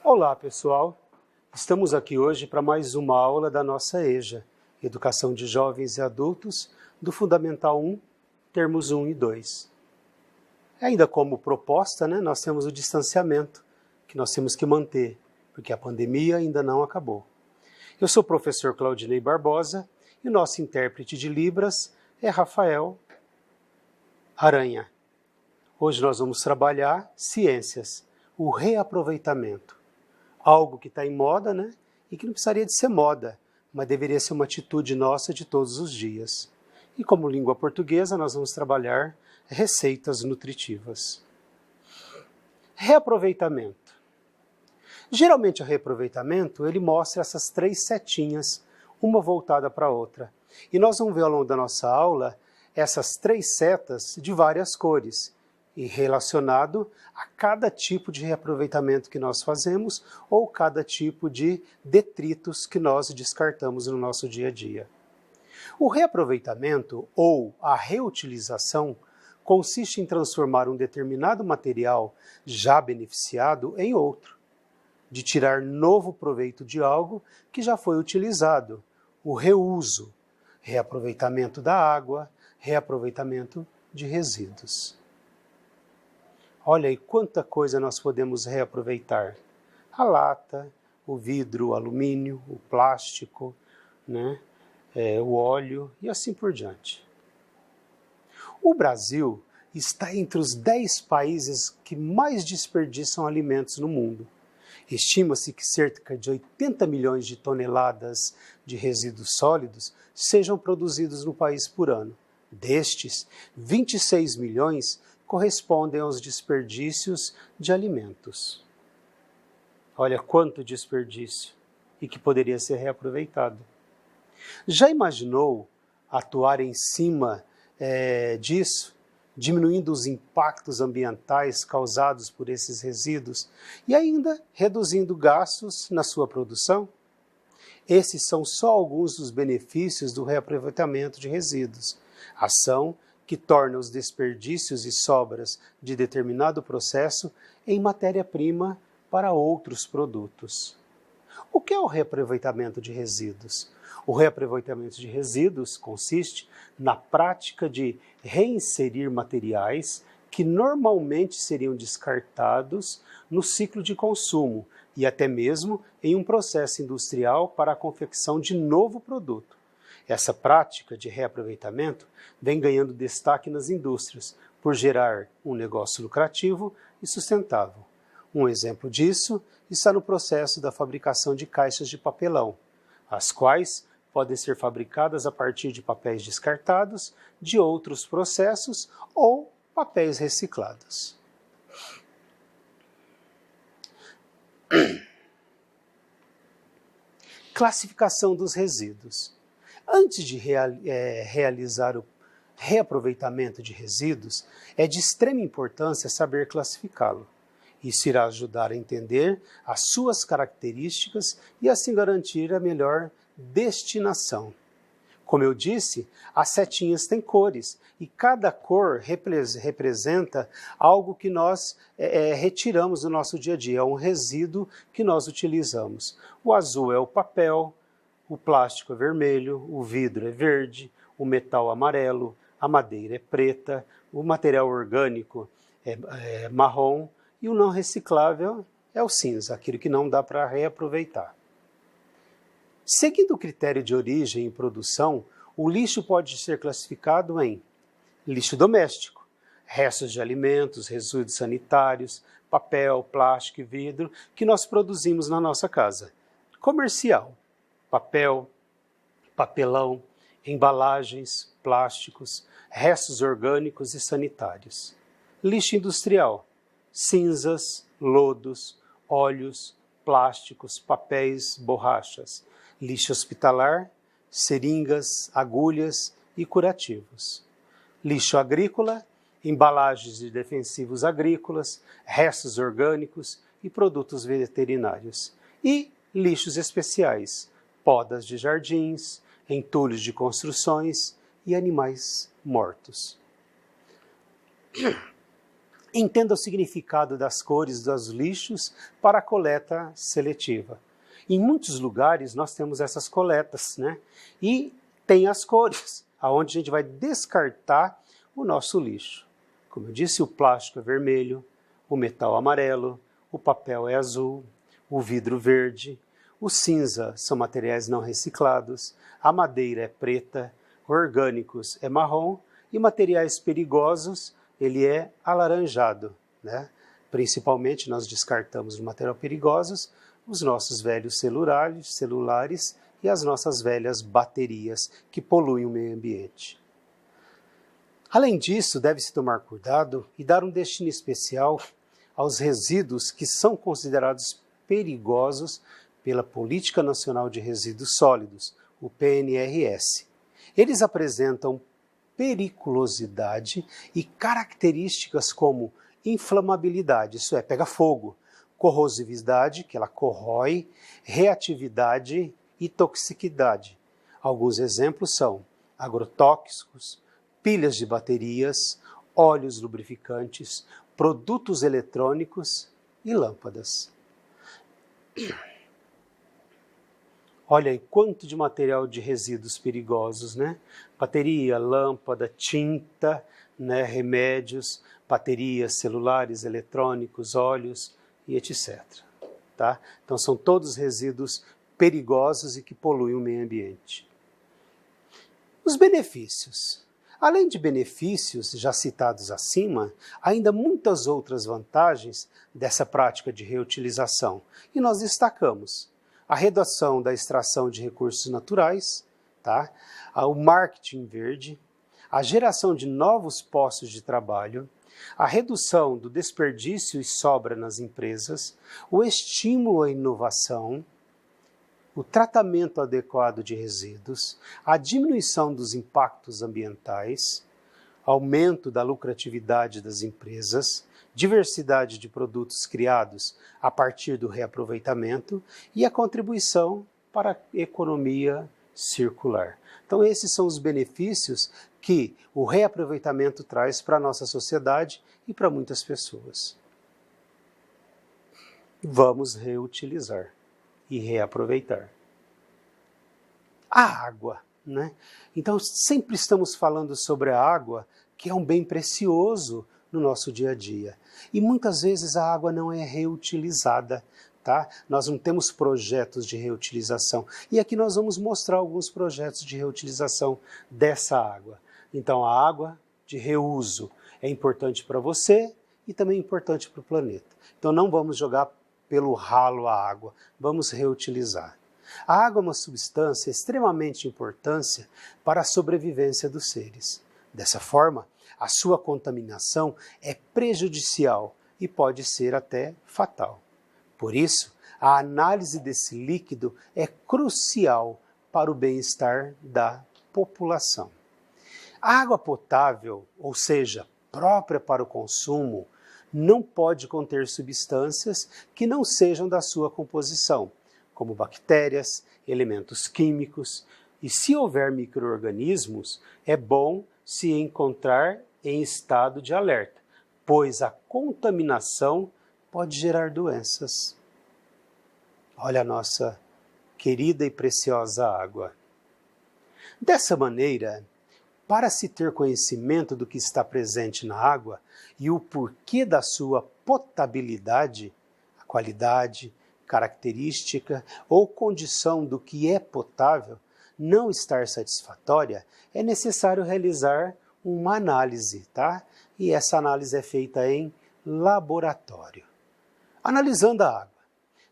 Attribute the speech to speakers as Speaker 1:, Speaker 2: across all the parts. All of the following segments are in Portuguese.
Speaker 1: Olá, pessoal! Estamos aqui hoje para mais uma aula da nossa EJA, Educação de Jovens e Adultos, do Fundamental 1, termos 1 e 2. Ainda como proposta, nós temos o distanciamento, que nós temos que manter, porque a pandemia ainda não acabou. Eu sou o professor Claudinei Barbosa e o nosso intérprete de Libras é Rafael Aranha. Hoje nós vamos trabalhar ciências, o reaproveitamento. Algo que está em moda, e que não precisaria de ser moda, mas deveria ser uma atitude nossa de todos os dias. E como língua portuguesa, nós vamos trabalhar receitas nutritivas. Reaproveitamento. Geralmente o reaproveitamento, ele mostra essas 3 setinhas, uma voltada para a outra. E nós vamos ver ao longo da nossa aula essas 3 setas de várias cores, e relacionado a cada tipo de reaproveitamento que nós fazemos ou cada tipo de detritos que nós descartamos no nosso dia a dia. O reaproveitamento ou a reutilização consiste em transformar um determinado material já beneficiado em outro, de tirar novo proveito de algo que já foi utilizado, o reuso, reaproveitamento da água, reaproveitamento de resíduos. Olha aí quanta coisa nós podemos reaproveitar. A lata, o vidro, o alumínio, o plástico, o óleo e assim por diante. O Brasil está entre os 10 países que mais desperdiçam alimentos no mundo. Estima-se que cerca de 80 milhões de toneladas de resíduos sólidos sejam produzidos no país por ano. Destes, 26 milhões correspondem aos desperdícios de alimentos. Olha quanto desperdício e que poderia ser reaproveitado. Já imaginou atuar em cima disso, diminuindo os impactos ambientais causados por esses resíduos e ainda reduzindo gastos na sua produção? Esses são só alguns dos benefícios do reaproveitamento de resíduos. Ação que torna os desperdícios e sobras de determinado processo em matéria-prima para outros produtos. O que é o reaproveitamento de resíduos? O reaproveitamento de resíduos consiste na prática de reinserir materiais que normalmente seriam descartados no ciclo de consumo e até mesmo em um processo industrial para a confecção de novo produto. Essa prática de reaproveitamento vem ganhando destaque nas indústrias, por gerar um negócio lucrativo e sustentável. Um exemplo disso está no processo da fabricação de caixas de papelão, as quais podem ser fabricadas a partir de papéis descartados, de outros processos ou papéis reciclados. Classificação dos resíduos. Antes de realizar o reaproveitamento de resíduos, é de extrema importância saber classificá-lo. Isso irá ajudar a entender as suas características e assim garantir a melhor destinação. Como eu disse, as setinhas têm cores e cada cor representa algo que nós retiramos do nosso dia a dia, é um resíduo que nós utilizamos. O azul é o papel, o plástico é vermelho, o vidro é verde, o metal amarelo, a madeira é preta, o material orgânico é marrom e o não reciclável é o cinza, aquilo que não dá para reaproveitar. Seguindo o critério de origem e produção, o lixo pode ser classificado em lixo doméstico, restos de alimentos, resíduos sanitários, papel, plástico e vidro que nós produzimos na nossa casa. Comercial, papel, papelão, embalagens, plásticos, restos orgânicos e sanitários. Lixo industrial, cinzas, lodos, óleos, plásticos, papéis, borrachas. Lixo hospitalar, seringas, agulhas e curativos. Lixo agrícola, embalagens de defensivos agrícolas, restos orgânicos e produtos veterinários. E lixos especiais, podas de jardins, entulhos de construções e animais mortos. Entenda o significado das cores dos lixos para a coleta seletiva. Em muitos lugares nós temos essas coletas, né? E tem as cores, aonde a gente vai descartar o nosso lixo. Como eu disse, o plástico é vermelho, o metal amarelo, o papel é azul, o vidro verde, o cinza são materiais não reciclados, a madeira é preta, orgânicos é marrom e materiais perigosos ele é alaranjado, né? Principalmente nós descartamos os materiais perigosos, os nossos velhos celulares e as nossas velhas baterias que poluem o meio ambiente. Além disso, deve-se tomar cuidado e dar um destino especial aos resíduos que são considerados perigosos pela Política Nacional de Resíduos Sólidos, o PNRS. Eles apresentam periculosidade e características como inflamabilidade, isso é, pega fogo, corrosividade, que ela corrói, reatividade e toxicidade. Alguns exemplos são agrotóxicos, pilhas de baterias, óleos lubrificantes, produtos eletrônicos e lâmpadas. Olha aí quanto de material de resíduos perigosos, né? Bateria, lâmpada, tinta, né? Remédios, baterias, celulares, eletrônicos, óleos e etc. Tá? Então são todos resíduos perigosos e que poluem o meio ambiente. Os benefícios. Além de benefícios já citados acima, há ainda muitas outras vantagens dessa prática de reutilização. E nós destacamos a redução da extração de recursos naturais, tá? O marketing verde, a geração de novos postos de trabalho, a redução do desperdício e sobra nas empresas, o estímulo à inovação, o tratamento adequado de resíduos, a diminuição dos impactos ambientais, aumento da lucratividade das empresas, diversidade de produtos criados a partir do reaproveitamento e a contribuição para a economia circular. Então esses são os benefícios que o reaproveitamento traz para a nossa sociedade e para muitas pessoas. Vamos reutilizar e reaproveitar. A água, né? Então sempre estamos falando sobre a água, que é um bem precioso no nosso dia a dia. E muitas vezes a água não é reutilizada, tá? Nós não temos projetos de reutilização. E aqui nós vamos mostrar alguns projetos de reutilização dessa água. Então a água de reuso é importante para você e também importante para o planeta. Então não vamos jogar pelo ralo a água, vamos reutilizar. A água é uma substância extremamente importante para a sobrevivência dos seres. Dessa forma, a sua contaminação é prejudicial e pode ser até fatal. Por isso, a análise desse líquido é crucial para o bem-estar da população. A água potável, ou seja, própria para o consumo, não pode conter substâncias que não sejam da sua composição, como bactérias, elementos químicos, e se houver micro-organismos, é bom se encontrar em estado de alerta, pois a contaminação pode gerar doenças. Olha a nossa querida e preciosa água. Dessa maneira, para se ter conhecimento do que está presente na água e o porquê da sua potabilidade, a qualidade, característica ou condição do que é potável não estar satisfatória, é necessário realizar uma análise, tá? E essa análise é feita em laboratório. Analisando a água.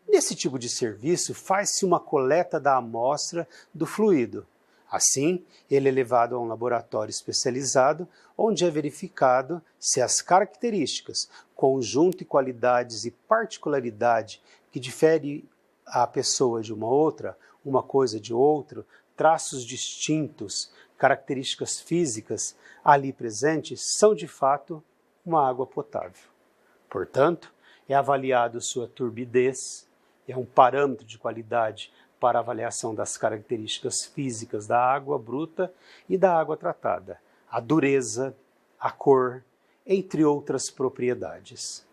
Speaker 1: Nesse tipo de serviço, faz-se uma coleta da amostra do fluido. Assim, ele é levado a um laboratório especializado, onde é verificado se as características, conjunto e qualidades e particularidade que difere a pessoa de uma outra, uma coisa de outro, traços distintos, características físicas ali presentes, são de fato uma água potável. Portanto, é avaliado sua turbidez, é um parâmetro de qualidade para avaliação das características físicas da água bruta e da água tratada. A dureza, a cor, entre outras propriedades.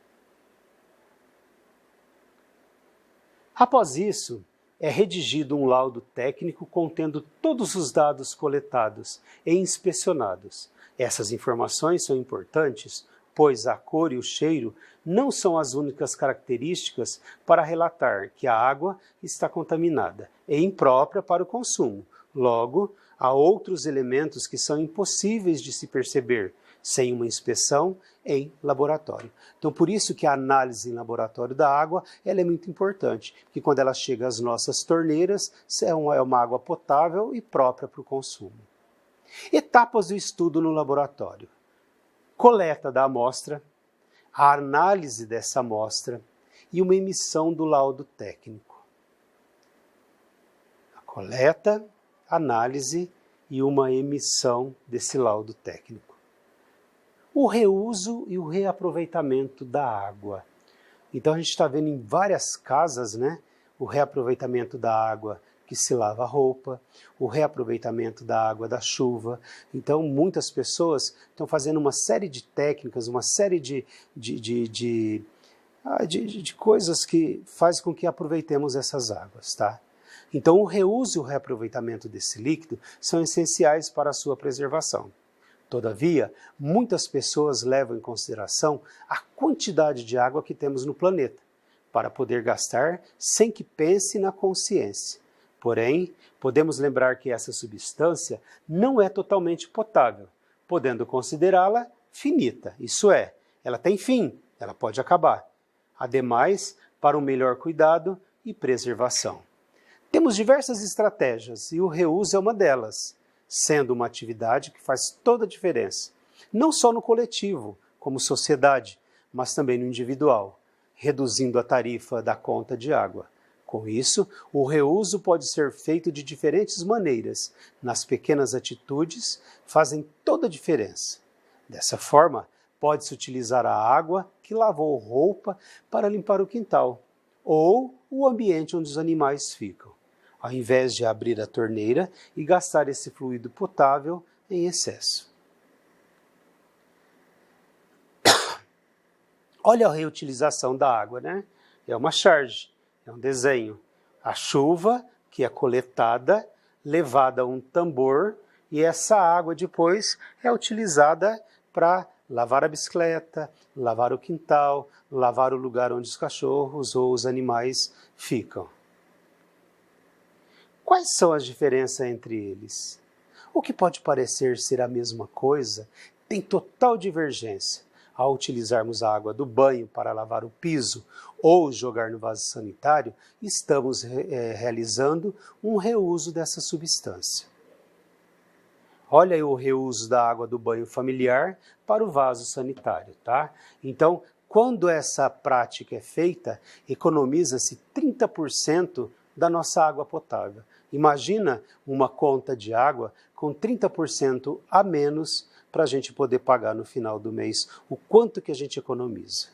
Speaker 1: Após isso, é redigido um laudo técnico contendo todos os dados coletados e inspecionados. Essas informações são importantes, pois a cor e o cheiro não são as únicas características para relatar que a água está contaminada e imprópria para o consumo. Logo, há outros elementos que são impossíveis de se perceber sem uma inspeção em laboratório. Então, por isso que a análise em laboratório da água ela é muito importante, porque quando ela chega às nossas torneiras, é uma água potável e própria para o consumo. Etapas do estudo no laboratório. Coleta da amostra, a análise dessa amostra e uma emissão do laudo técnico. A coleta, análise e uma emissão desse laudo técnico. O reuso e o reaproveitamento da água. Então a gente está vendo em várias casas, né, o reaproveitamento da água que se lava a roupa, o reaproveitamento da água da chuva. Então muitas pessoas estão fazendo uma série de técnicas, uma série de coisas que fazem com que aproveitemos essas águas, tá? Então o reuso e o reaproveitamento desse líquido são essenciais para a sua preservação. Todavia, muitas pessoas levam em consideração a quantidade de água que temos no planeta, para poder gastar sem que pense na consciência. Porém, podemos lembrar que essa substância não é totalmente potável, podendo considerá-la finita, isso é, ela tem fim, ela pode acabar. Ademais, para um melhor cuidado e preservação. Temos diversas estratégias e o reuso é uma delas, sendo uma atividade que faz toda a diferença, não só no coletivo, como sociedade, mas também no individual, reduzindo a tarifa da conta de água. Com isso, o reuso pode ser feito de diferentes maneiras, nas pequenas atitudes fazem toda a diferença. Dessa forma, pode-se utilizar a água que lavou roupa para limpar o quintal, ou o ambiente onde os animais ficam, ao invés de abrir a torneira e gastar esse fluido potável em excesso. Olha a reutilização da água, né? É uma charge, é um desenho. A chuva que é coletada, levada a um tambor, e essa água depois é utilizada para lavar a bicicleta, lavar o quintal, lavar o lugar onde os cachorros ou os animais ficam. Quais são as diferenças entre eles? O que pode parecer ser a mesma coisa tem total divergência. Ao utilizarmos a água do banho para lavar o piso ou jogar no vaso sanitário, estamos realizando um reuso dessa substância. Olha aí o reuso da água do banho familiar para o vaso sanitário, tá? Então, quando essa prática é feita, economiza-se 30% da nossa água potável. Imagina uma conta de água com 30% a menos para a gente poder pagar no final do mês o quanto que a gente economiza.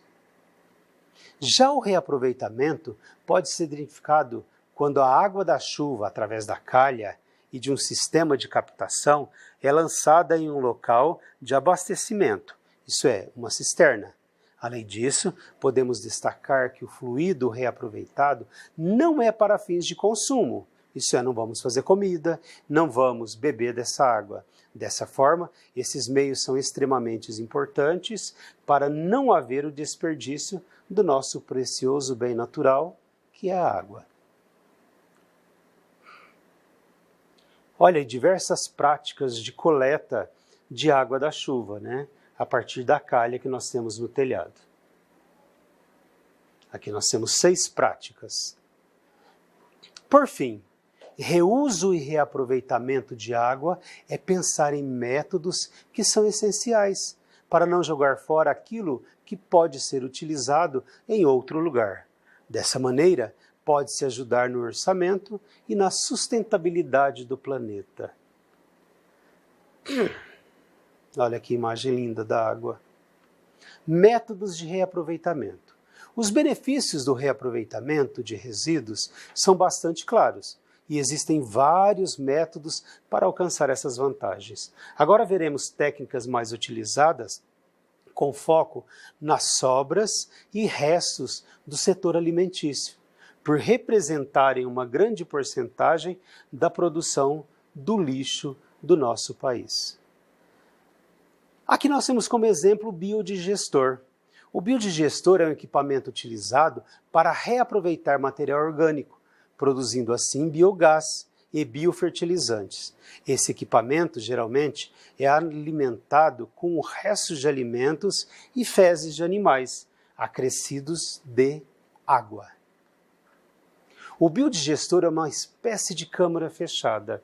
Speaker 1: Já o reaproveitamento pode ser verificado quando a água da chuva, através da calha e de um sistema de captação, é lançada em um local de abastecimento, isso é, uma cisterna. Além disso, podemos destacar que o fluido reaproveitado não é para fins de consumo, isso é, não vamos fazer comida, não vamos beber dessa água. Dessa forma, esses meios são extremamente importantes para não haver o desperdício do nosso precioso bem natural, que é a água. Olha, diversas práticas de coleta de água da chuva, né? A partir da calha que nós temos no telhado. Aqui nós temos 6 práticas. Por fim, reuso e reaproveitamento de água é pensar em métodos que são essenciais para não jogar fora aquilo que pode ser utilizado em outro lugar. Dessa maneira, pode-se ajudar no orçamento e na sustentabilidade do planeta. Olha que imagem linda da água. Métodos de reaproveitamento. Os benefícios do reaproveitamento de resíduos são bastante claros. E existem vários métodos para alcançar essas vantagens. Agora veremos técnicas mais utilizadas com foco nas sobras e restos do setor alimentício, por representarem uma grande porcentagem da produção do lixo do nosso país. Aqui nós temos como exemplo o biodigestor. O biodigestor é um equipamento utilizado para reaproveitar material orgânico, produzindo assim biogás e biofertilizantes. Esse equipamento, geralmente, é alimentado com restos de alimentos e fezes de animais, acrescidos de água. O biodigestor é uma espécie de câmara fechada.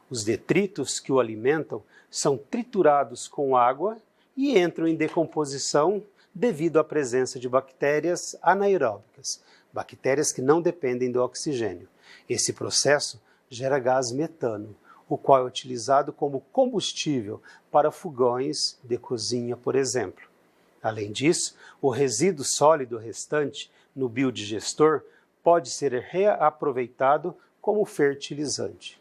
Speaker 1: Os detritos que o alimentam são triturados com água e entram em decomposição devido à presença de bactérias anaeróbicas, bactérias que não dependem do oxigênio. Esse processo gera gás metano, o qual é utilizado como combustível para fogões de cozinha, por exemplo. Além disso, o resíduo sólido restante no biodigestor pode ser reaproveitado como fertilizante.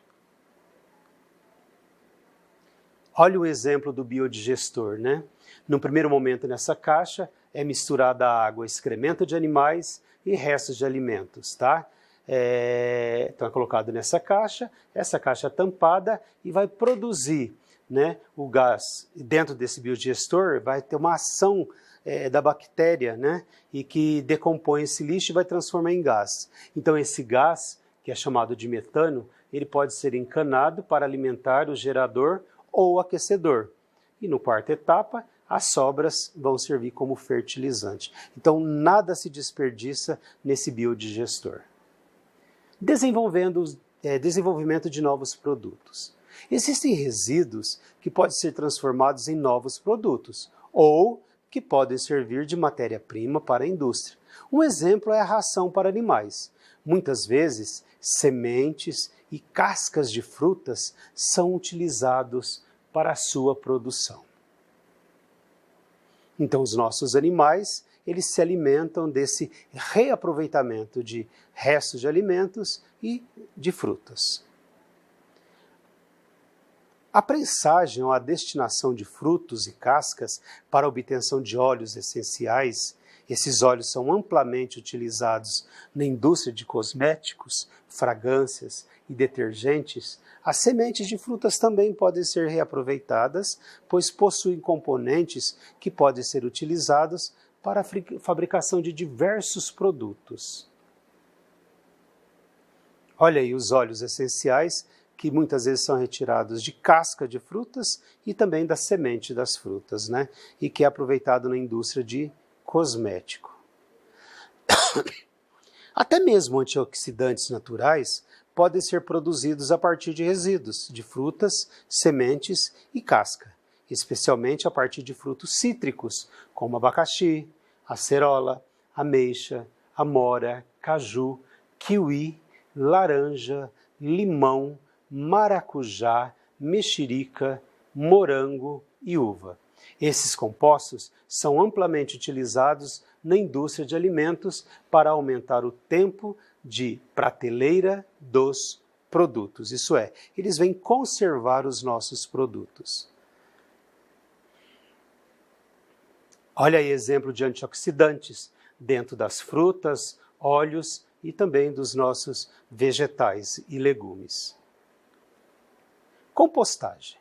Speaker 1: Olha o exemplo do biodigestor, né? No primeiro momento nessa caixa é misturada água, excremento de animais e restos de alimentos, tá? Então é colocado nessa caixa, essa caixa é tampada e vai produzir, né, o gás. Dentro desse biodigestor vai ter uma ação da bactéria, né, e que decompõe esse lixo e vai transformar em gás. Então esse gás, que é chamado de metano, ele pode ser encanado para alimentar o gerador ou o aquecedor. E no quarta etapa, as sobras vão servir como fertilizante. Então nada se desperdiça nesse biodigestor. Desenvolvimento de novos produtos. Existem resíduos que podem ser transformados em novos produtos ou que podem servir de matéria-prima para a indústria. Um exemplo é a ração para animais. Muitas vezes, sementes e cascas de frutas são utilizados para a sua produção. Então, os nossos animais, eles se alimentam desse reaproveitamento de restos de alimentos e de frutas. A prensagem ou a destinação de frutos e cascas para a obtenção de óleos essenciais, esses óleos são amplamente utilizados na indústria de cosméticos, fragrâncias e detergentes. As sementes de frutas também podem ser reaproveitadas, pois possuem componentes que podem ser utilizados para a fabricação de diversos produtos. Olha aí os óleos essenciais, que muitas vezes são retirados de casca de frutas e também da semente das frutas, né? E que é aproveitado na indústria de cosmético. Até mesmo antioxidantes naturais podem ser produzidos a partir de resíduos de frutas, sementes e casca, especialmente a partir de frutos cítricos, como abacaxi, acerola, ameixa, amora, caju, kiwi, laranja, limão, maracujá, mexerica, morango e uva. Esses compostos são amplamente utilizados na indústria de alimentos para aumentar o tempo de prateleira dos produtos. Isso é, eles vêm conservar os nossos produtos. Olha aí exemplo de antioxidantes dentro das frutas, óleos e também dos nossos vegetais e legumes. Compostagem.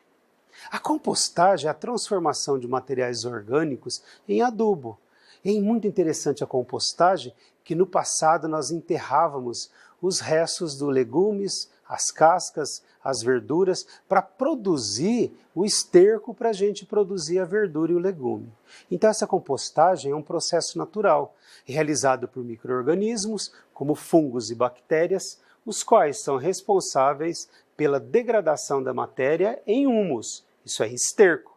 Speaker 1: A compostagem é a transformação de materiais orgânicos em adubo. É muito interessante a compostagem, que no passado nós enterrávamos os restos dos legumes, as cascas, as verduras, para produzir o esterco para a gente produzir a verdura e o legume. Então essa compostagem é um processo natural, realizado por micro-organismos, como fungos e bactérias, os quais são responsáveis pela degradação da matéria em humus, isso é, esterco,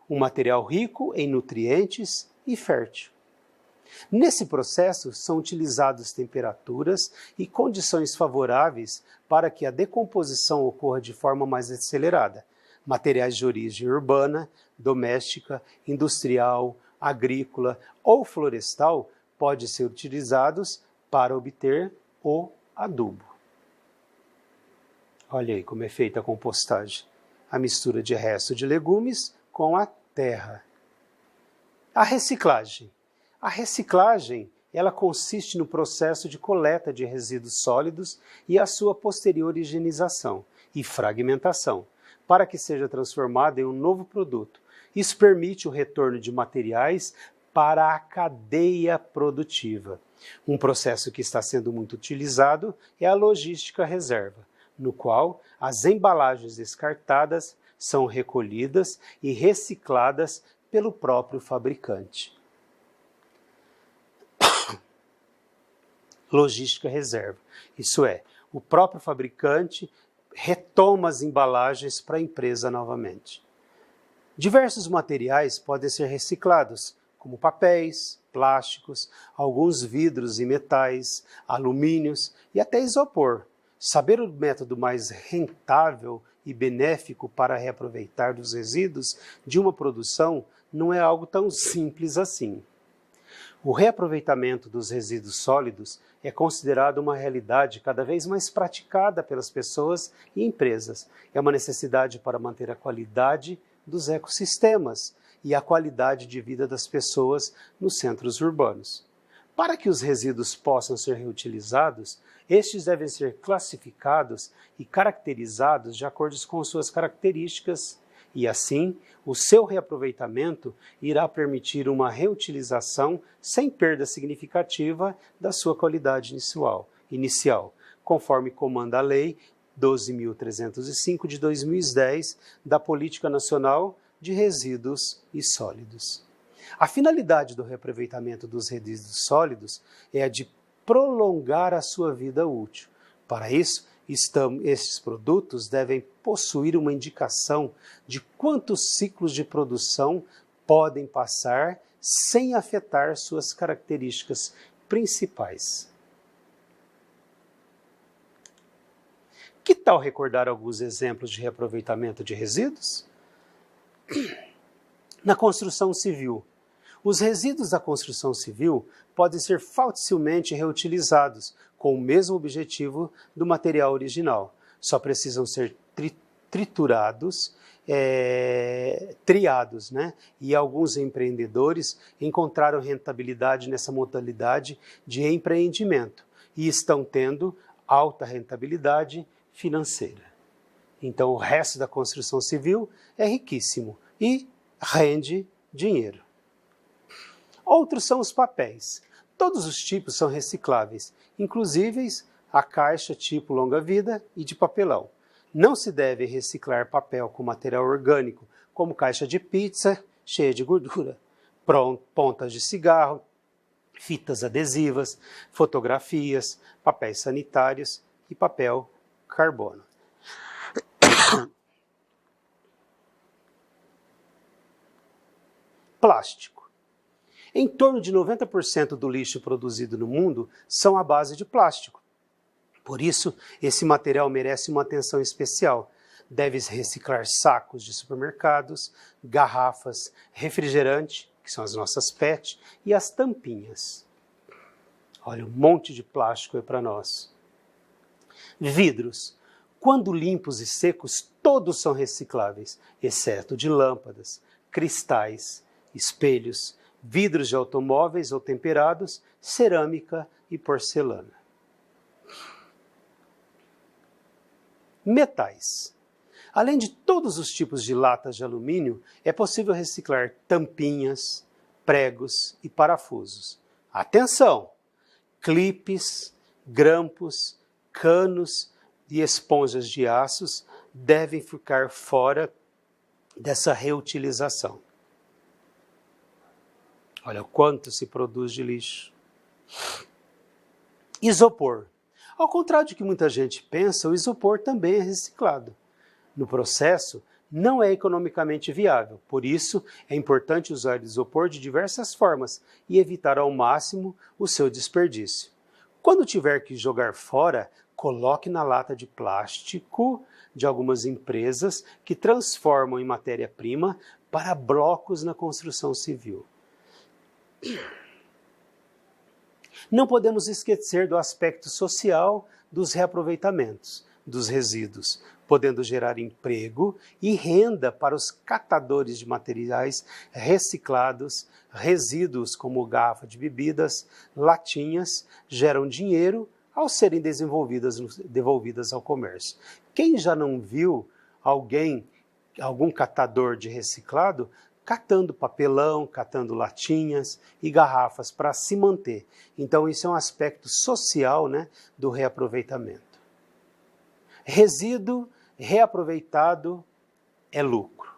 Speaker 1: um material rico em nutrientes e fértil. Nesse processo são utilizadas temperaturas e condições favoráveis para que a decomposição ocorra de forma mais acelerada. Materiais de origem urbana, doméstica, industrial, agrícola ou florestal podem ser utilizados para obter o adubo. Olha aí como é feita a compostagem. A mistura de resto de legumes com a terra. A reciclagem. A reciclagem, ela consiste no processo de coleta de resíduos sólidos e a sua posterior higienização e fragmentação, para que seja transformado em um novo produto. Isso permite o retorno de materiais para a cadeia produtiva. Um processo que está sendo muito utilizado é a logística reserva, no qual as embalagens descartadas são recolhidas e recicladas pelo próprio fabricante. Logística reserva, isso é, o próprio fabricante retoma as embalagens para a empresa novamente. Diversos materiais podem ser reciclados, como papéis, plásticos, alguns vidros e metais, alumínios e até isopor. Saber o método mais rentável e benéfico para reaproveitar dos resíduos de uma produção não é algo tão simples assim. O reaproveitamento dos resíduos sólidos é considerado uma realidade cada vez mais praticada pelas pessoas e empresas. É uma necessidade para manter a qualidade dos ecossistemas e a qualidade de vida das pessoas nos centros urbanos. Para que os resíduos possam ser reutilizados, estes devem ser classificados e caracterizados de acordo com suas características e, assim, o seu reaproveitamento irá permitir uma reutilização sem perda significativa da sua qualidade inicial, conforme comanda a Lei 12.305 de 2010 da Política Nacional de Resíduos e Sólidos. A finalidade do reaproveitamento dos resíduos sólidos é a de prolongar a sua vida útil. Para isso, estes produtos devem possuir uma indicação de quantos ciclos de produção podem passar sem afetar suas características principais. Que tal recordar alguns exemplos de reaproveitamento de resíduos? Na construção civil. Os resíduos da construção civil podem ser facilmente reutilizados com o mesmo objetivo do material original. Só precisam ser triturados, triados, né? E alguns empreendedores encontraram rentabilidade nessa modalidade de empreendimento e estão tendo alta rentabilidade financeira. Então, o resto da construção civil é riquíssimo e rende dinheiro. Outros são os papéis. Todos os tipos são recicláveis, inclusive a caixa tipo longa-vida e de papelão. Não se deve reciclar papel com material orgânico, como caixa de pizza cheia de gordura, pontas de cigarro, fitas adesivas, fotografias, papéis sanitários e papel carbono. Plástico. Em torno de 90% do lixo produzido no mundo são à base de plástico. Por isso, esse material merece uma atenção especial. Deve-se reciclar sacos de supermercados, garrafas, refrigerante, que são as nossas PET, e as tampinhas. Olha, um monte de plástico é para nós. Vidros. Quando limpos e secos, todos são recicláveis, exceto de lâmpadas, cristais, espelhos, vidros de automóveis ou temperados, cerâmica e porcelana. Metais. Além de todos os tipos de latas de alumínio, é possível reciclar tampinhas, pregos e parafusos. Atenção! Clipes, grampos, canos e esponjas de aços devem ficar fora dessa reutilização. Olha o quanto se produz de lixo. Isopor. Ao contrário do que muita gente pensa, o isopor também é reciclado. No processo, não é economicamente viável, por isso é importante usar isopor de diversas formas e evitar ao máximo o seu desperdício. Quando tiver que jogar fora, coloque na lata de plástico de algumas empresas que transformam em matéria-prima para blocos na construção civil. Não podemos esquecer do aspecto social dos reaproveitamentos dos resíduos, podendo gerar emprego e renda para os catadores de materiais reciclados, resíduos como garrafa de bebidas, latinhas, geram dinheiro ao serem devolvidas ao comércio. Quem já não viu algum catador de reciclado, catando papelão, catando latinhas e garrafas para se manter? Então, isso é um aspecto social, né, do reaproveitamento. Resíduo reaproveitado é lucro.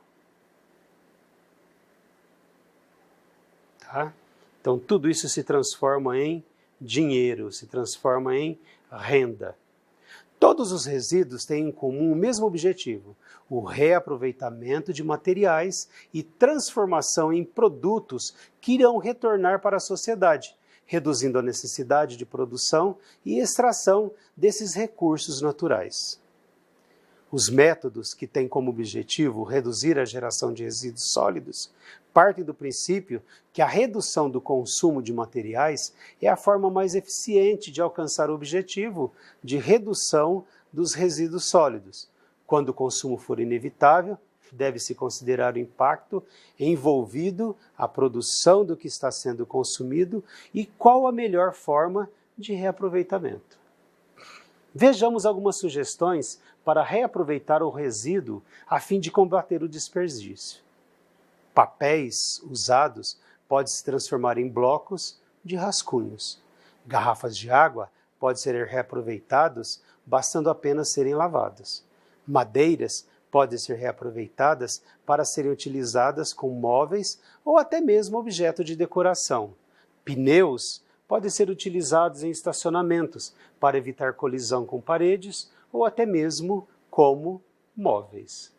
Speaker 1: Tá? Então, tudo isso se transforma em dinheiro, se transforma em renda. Todos os resíduos têm em comum o mesmo objetivo: o reaproveitamento de materiais e transformação em produtos que irão retornar para a sociedade, reduzindo a necessidade de produção e extração desses recursos naturais. Os métodos que têm como objetivo reduzir a geração de resíduos sólidos partem do princípio que a redução do consumo de materiais é a forma mais eficiente de alcançar o objetivo de redução dos resíduos sólidos. Quando o consumo for inevitável, deve-se considerar o impacto envolvido a produção do que está sendo consumido e qual a melhor forma de reaproveitamento. Vejamos algumas sugestões para reaproveitar o resíduo a fim de combater o desperdício. Papéis usados podem se transformar em blocos de rascunhos. Garrafas de água podem ser reaproveitadas bastando apenas serem lavadas. Madeiras podem ser reaproveitadas para serem utilizadas como móveis ou até mesmo objeto de decoração. Pneus podem ser utilizados em estacionamentos para evitar colisão com paredes ou até mesmo como móveis.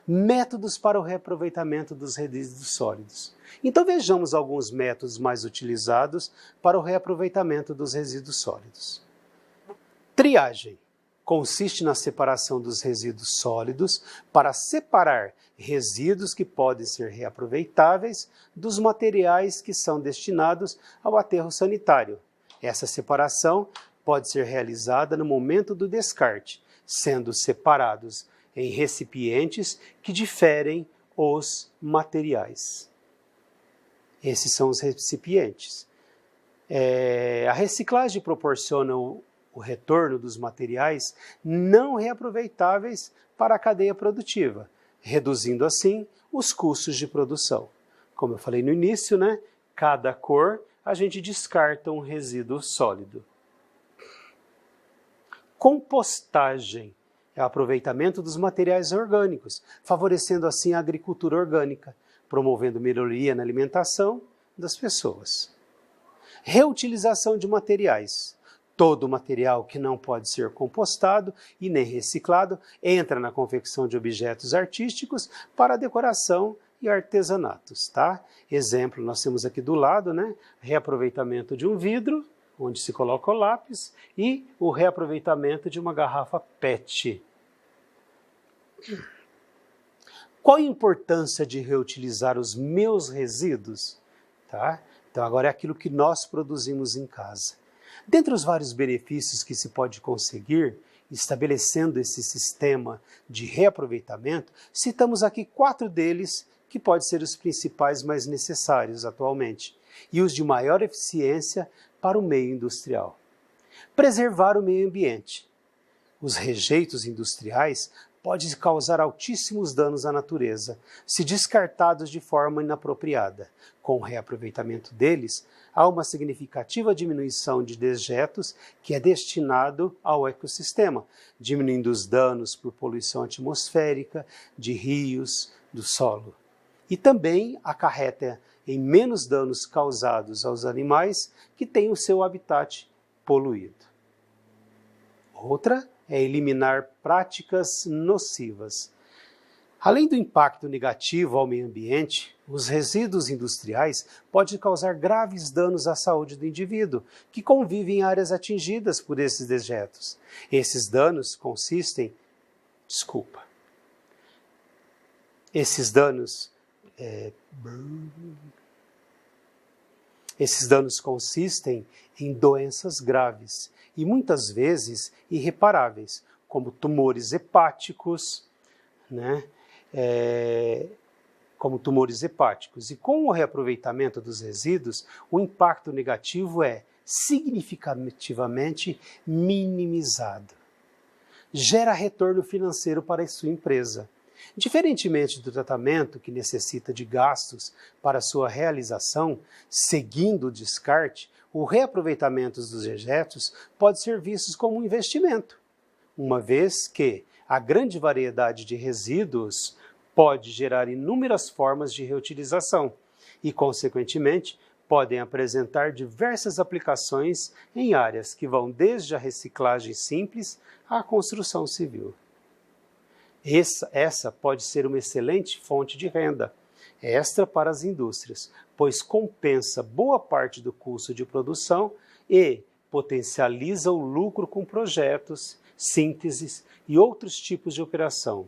Speaker 1: Métodos para o reaproveitamento dos resíduos sólidos. Então vejamos alguns métodos mais utilizados para o reaproveitamento dos resíduos sólidos. Triagem. Consiste na separação dos resíduos sólidos para separar resíduos que podem ser reaproveitáveis dos materiais que são destinados ao aterro sanitário. Essa separação pode ser realizada no momento do descarte, sendo separados em recipientes que diferem os materiais. Esses são os recipientes. A reciclagem proporciona o retorno dos materiais não reaproveitáveis para a cadeia produtiva, reduzindo assim os custos de produção. Como eu falei no início, né? Cada cor a gente descarta um resíduo sólido. Compostagem é o aproveitamento dos materiais orgânicos, favorecendo assim a agricultura orgânica, promovendo melhoria na alimentação das pessoas. Reutilização de materiais. Todo material que não pode ser compostado e nem reciclado entra na confecção de objetos artísticos para decoração e artesanatos, tá? Exemplo, nós temos aqui do lado, né? Reaproveitamento de um vidro, onde se coloca o lápis, e o reaproveitamento de uma garrafa PET. Qual a importância de reutilizar os meus resíduos? Tá? Então agora é aquilo que nós produzimos em casa. Dentre os vários benefícios que se pode conseguir, estabelecendo esse sistema de reaproveitamento, citamos aqui 4 deles que podem ser os principais mais necessários atualmente e os de maior eficiência para o meio industrial. Preservar o meio ambiente. Os rejeitos industriais podem causar altíssimos danos à natureza, se descartados de forma inapropriada. Com o reaproveitamento deles, há uma significativa diminuição de dejetos que é destinado ao ecossistema, diminuindo os danos por poluição atmosférica, de rios, do solo. E também acarreta em menos danos causados aos animais que têm o seu habitat poluído. Outra é eliminar práticas nocivas. Além do impacto negativo ao meio ambiente, os resíduos industriais podem causar graves danos à saúde do indivíduo, que convive em áreas atingidas por esses dejetos. Esses danos consistem... Esses danos consistem em doenças graves e muitas vezes irreparáveis, como tumores hepáticos, né? Como tumores hepáticos. E com o reaproveitamento dos resíduos, o impacto negativo é significativamente minimizado. Gera retorno financeiro para a sua empresa. Diferentemente do tratamento que necessita de gastos para sua realização, seguindo o descarte, o reaproveitamento dos dejetos pode ser visto como um investimento, uma vez que a grande variedade de resíduos pode gerar inúmeras formas de reutilização e, consequentemente, podem apresentar diversas aplicações em áreas que vão desde a reciclagem simples à construção civil. Essa pode ser uma excelente fonte de renda extra para as indústrias, pois compensa boa parte do custo de produção e potencializa o lucro com projetos, sínteses e outros tipos de operação.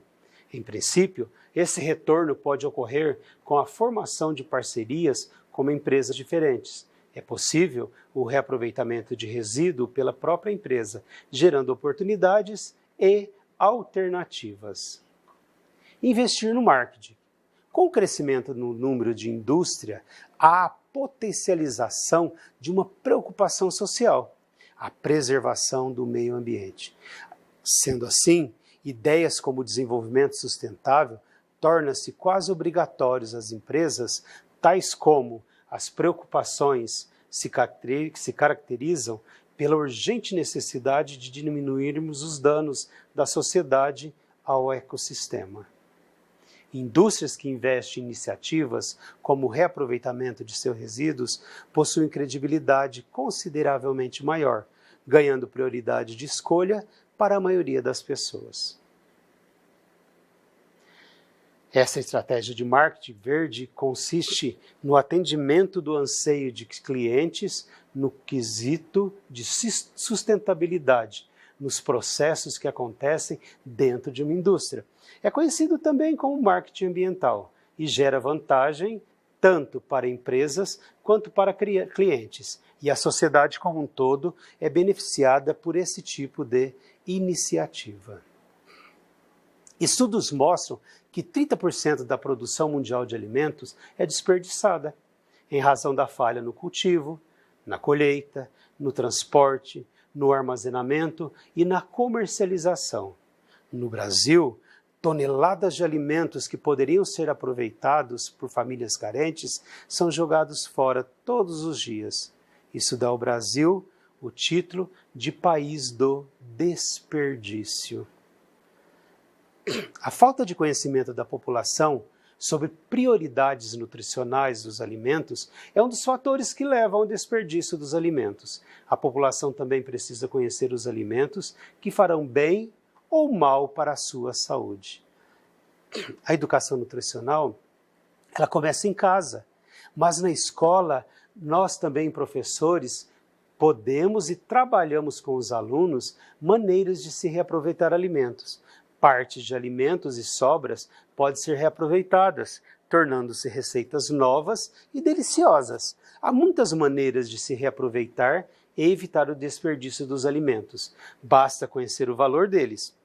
Speaker 1: Em princípio, esse retorno pode ocorrer com a formação de parcerias com empresas diferentes. É possível o reaproveitamento de resíduo pela própria empresa, gerando oportunidades e alternativas. Investir no marketing. Com o crescimento no número de indústria, há a potencialização de uma preocupação social, a preservação do meio ambiente. Sendo assim, ideias como o desenvolvimento sustentável tornam-se quase obrigatórios às empresas, tais como as preocupações se caracterizam pela urgente necessidade de diminuirmos os danos da sociedade ao ecossistema. Indústrias que investem em iniciativas como o reaproveitamento de seus resíduos possuem credibilidade consideravelmente maior, ganhando prioridade de escolha para a maioria das pessoas. Essa estratégia de marketing verde consiste no atendimento do anseio de clientes no quesito de sustentabilidade, nos processos que acontecem dentro de uma indústria. É conhecido também como marketing ambiental e gera vantagem tanto para empresas quanto para clientes. E a sociedade como um todo é beneficiada por esse tipo de iniciativa. Estudos mostram que 30% da produção mundial de alimentos é desperdiçada, em razão da falha no cultivo, na colheita, no transporte, no armazenamento e na comercialização. No Brasil, toneladas de alimentos que poderiam ser aproveitados por famílias carentes são jogados fora todos os dias. Isso dá ao Brasil o título de país do desperdício. A falta de conhecimento da população sobre prioridades nutricionais dos alimentos é um dos fatores que levam ao desperdício dos alimentos. A população também precisa conhecer os alimentos que farão bem ou mal para a sua saúde. A educação nutricional, ela começa em casa, mas na escola nós também, professores, podemos e trabalhamos com os alunos maneiras de se reaproveitar alimentos. Partes de alimentos e sobras podem ser reaproveitadas, tornando-se receitas novas e deliciosas. Há muitas maneiras de se reaproveitar e evitar o desperdício dos alimentos. Basta conhecer o valor deles.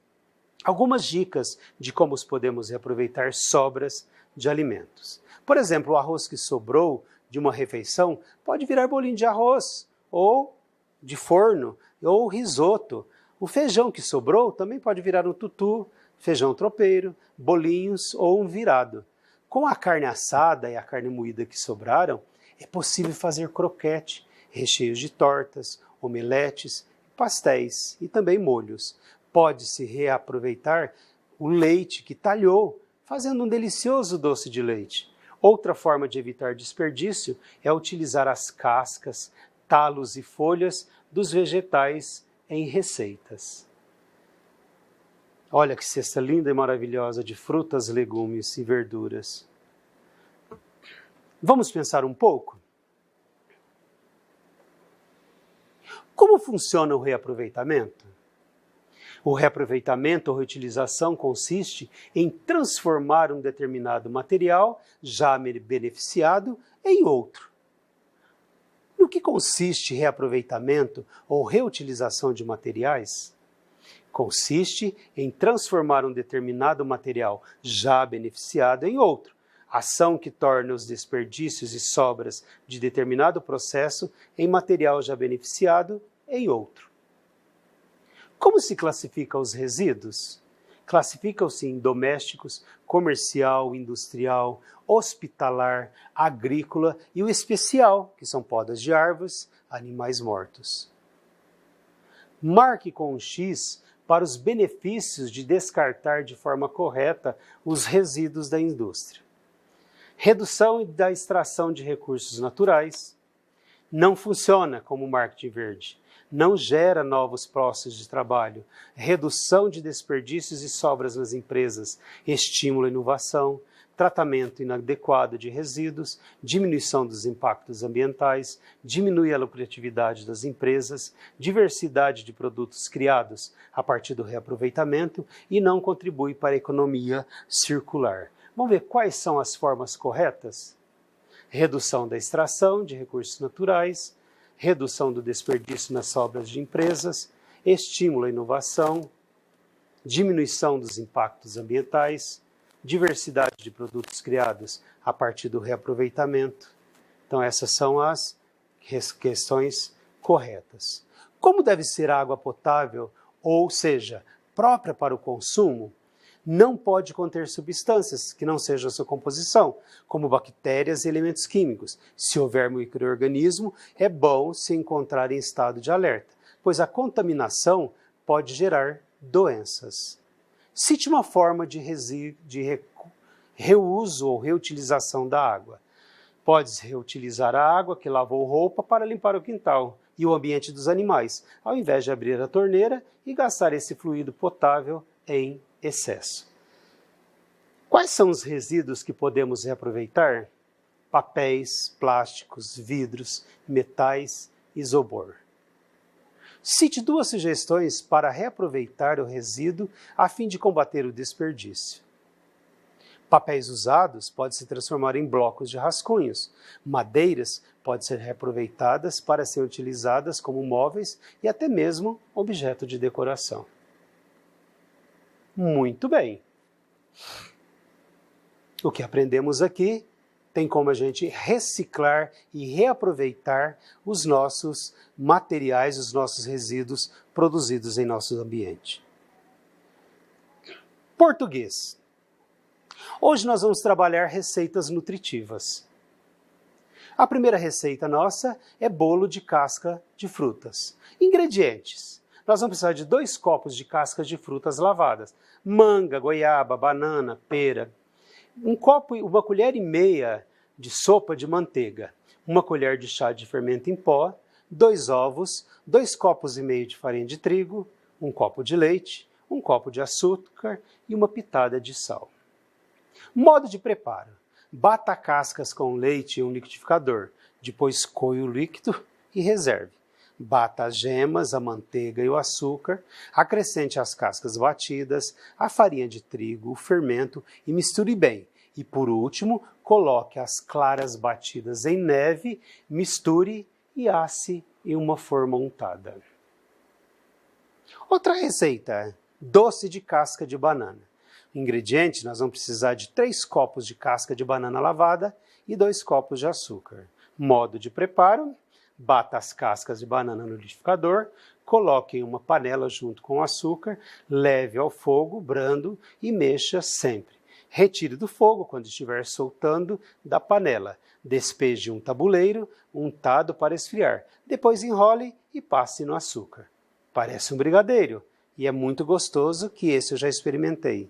Speaker 1: Algumas dicas de como podemos reaproveitar sobras de alimentos. Por exemplo, o arroz que sobrou de uma refeição pode virar bolinho de arroz, ou de forno, ou risoto. O feijão que sobrou também pode virar um tutu, feijão tropeiro, bolinhos ou um virado. Com a carne assada e a carne moída que sobraram, é possível fazer croquete, recheios de tortas, omeletes, pastéis e também molhos. Pode-se reaproveitar o leite que talhou, fazendo um delicioso doce de leite. Outra forma de evitar desperdício é utilizar as cascas, talos e folhas dos vegetais em receitas. Olha que cesta linda e maravilhosa de frutas, legumes e verduras. Vamos pensar um pouco? Como funciona o reaproveitamento? O reaproveitamento ou reutilização consiste em transformar um determinado material já beneficiado em outro. No que consiste reaproveitamento ou reutilização de materiais? Consiste em transformar um determinado material já beneficiado em outro, ação que torna os desperdícios e sobras de determinado processo em material já beneficiado em outro. Como se classifica os resíduos? Classificam-se em domésticos, comercial, industrial, hospitalar, agrícola e o especial, que são podas de árvores, animais mortos. Marque com um X para os benefícios de descartar de forma correta os resíduos da indústria. Redução da extração de recursos naturais. Não funciona como marketing verde. Não gera novos postos de trabalho. Redução de desperdícios e sobras nas empresas. Estímulo à inovação. Tratamento inadequado de resíduos, diminuição dos impactos ambientais, diminui a lucratividade das empresas, diversidade de produtos criados a partir do reaproveitamento e não contribui para a economia circular. Vamos ver quais são as formas corretas? Redução da extração de recursos naturais, redução do desperdício nas sobras de empresas, estímulo à inovação, diminuição dos impactos ambientais, diversidade de produtos criados a partir do reaproveitamento. Então, essas são as questões corretas. Como deve ser a água potável, ou seja, própria para o consumo? Não pode conter substâncias que não sejam a sua composição, como bactérias e elementos químicos. Se houver micro-organismo, é bom se encontrar em estado de alerta, pois a contaminação pode gerar doenças. Cite uma forma de reuso ou reutilização da água. Pode-se reutilizar a água que lavou roupa para limpar o quintal e o ambiente dos animais, ao invés de abrir a torneira e gastar esse fluido potável em excesso. Quais são os resíduos que podemos reaproveitar? Papéis, plásticos, vidros, metais, isopor. Cite 2 sugestões para reaproveitar o resíduo a fim de combater o desperdício. Papéis usados podem se transformar em blocos de rascunhos. Madeiras podem ser reaproveitadas para serem utilizadas como móveis e até mesmo objeto de decoração. Muito bem. O que aprendemos aqui tem como a gente reciclar e reaproveitar os nossos materiais, os nossos resíduos produzidos em nosso ambiente. Português. Hoje nós vamos trabalhar receitas nutritivas. A primeira receita nossa é bolo de casca de frutas. Ingredientes. Nós vamos precisar de 2 copos de cascas de frutas lavadas. Manga, goiaba, banana, pera. Uma colher e meia de sopa de manteiga, 1 colher de chá de fermento em pó, 2 ovos, 2 copos e meio de farinha de trigo, 1 copo de leite, 1 copo de açúcar e 1 pitada de sal. Modo de preparo. Bata cascas com leite em um liquidificador, depois coe o líquido e reserve. Bata as gemas, a manteiga e o açúcar, acrescente as cascas batidas, a farinha de trigo, o fermento e misture bem. E por último, coloque as claras batidas em neve, misture e asse em uma forma untada. Outra receita, doce de casca de banana. Ingredientes, nós vamos precisar de 3 copos de casca de banana lavada e 2 copos de açúcar. Modo de preparo. Bata as cascas de banana no liquidificador, coloque em uma panela junto com o açúcar, leve ao fogo brando e mexa sempre. Retire do fogo quando estiver soltando da panela. Despeje em um tabuleiro untado para esfriar. Depois enrole e passe no açúcar. Parece um brigadeiro e é muito gostoso, que esse eu já experimentei.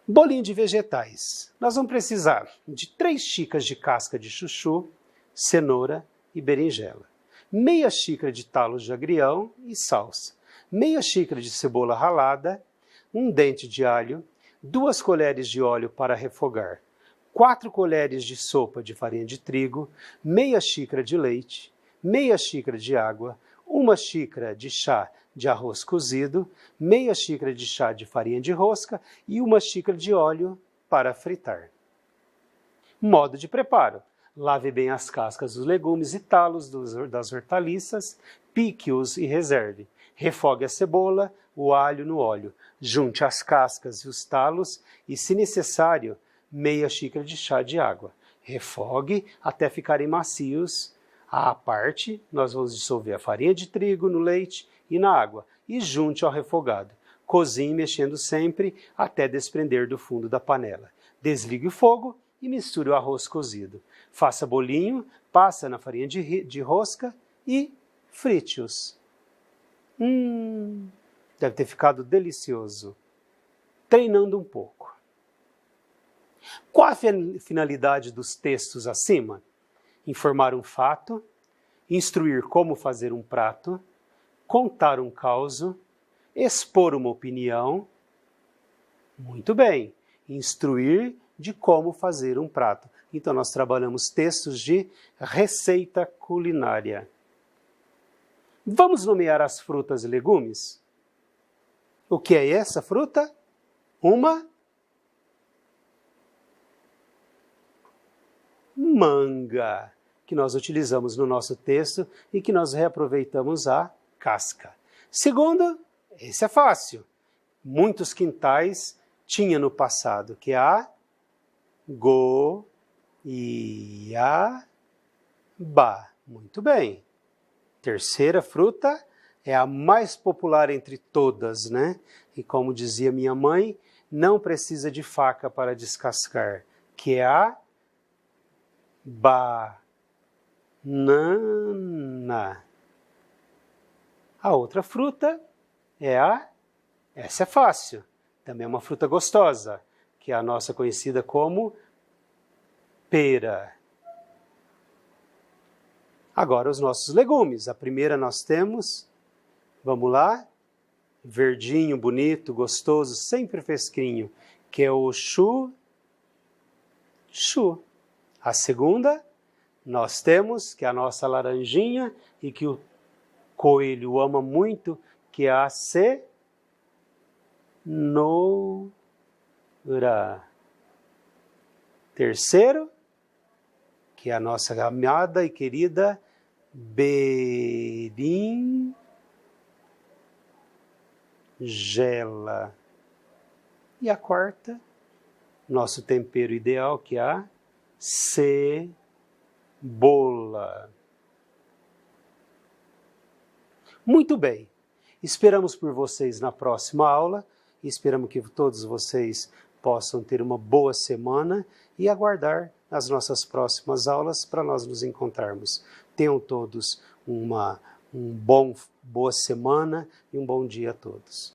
Speaker 1: Bolinho de vegetais. Nós vamos precisar de 3 xícaras de casca de chuchu, cenoura e berinjela, meia xícara de talos de agrião e salsa, meia xícara de cebola ralada, 1 dente de alho, 2 colheres de óleo para refogar, 4 colheres de sopa de farinha de trigo, meia xícara de leite, meia xícara de água, 1 xícara de chá de arroz cozido, meia xícara de chá de farinha de rosca e 1 xícara de óleo para fritar. Modo de preparo. Lave bem as cascas dos legumes e talos das hortaliças, pique-os e reserve. Refogue a cebola, o alho no óleo. Junte as cascas e os talos e, se necessário, meia xícara de chá de água. Refogue até ficarem macios. À parte, nós vamos dissolver a farinha de trigo no leite e na água e junte ao refogado. Cozinhe mexendo sempre até desprender do fundo da panela. Desligue o fogo e misture o arroz cozido. Faça bolinho, passa na farinha de rosca e frite-os. Deve ter ficado delicioso. Treinando um pouco. Qual a finalidade dos textos acima? Informar um fato, instruir como fazer um prato, contar um causo, expor uma opinião. Muito bem, instruir de como fazer um prato. Então, nós trabalhamos textos de receita culinária. Vamos nomear as frutas e legumes? O que é essa fruta? Uma manga, que nós utilizamos no nosso texto e que nós reaproveitamos a casca. Segundo, esse é fácil. Muitos quintais tinha no passado, que é a goiaba. Muito bem. Terceira fruta é a mais popular entre todas, né? E como dizia minha mãe, não precisa de faca para descascar, que é a banana. A outra fruta é essa é fácil, também é uma fruta gostosa, que é a nossa conhecida como pera. Agora os nossos legumes. A primeira nós temos, vamos lá, verdinho, bonito, gostoso, sempre fresquinho, que é o chu. A segunda, nós temos, que é a nossa laranjinha, e que o coelho ama muito, que é a cenoura. Terceiro, que é a nossa amada e querida berinjela. E a quarta, nosso tempero ideal, que é a cebola. Muito bem, esperamos por vocês na próxima aula, e esperamos que todos vocês possam ter uma boa semana e aguardar as nossas próximas aulas para nós nos encontrarmos. Tenham todos boa semana e um bom dia a todos.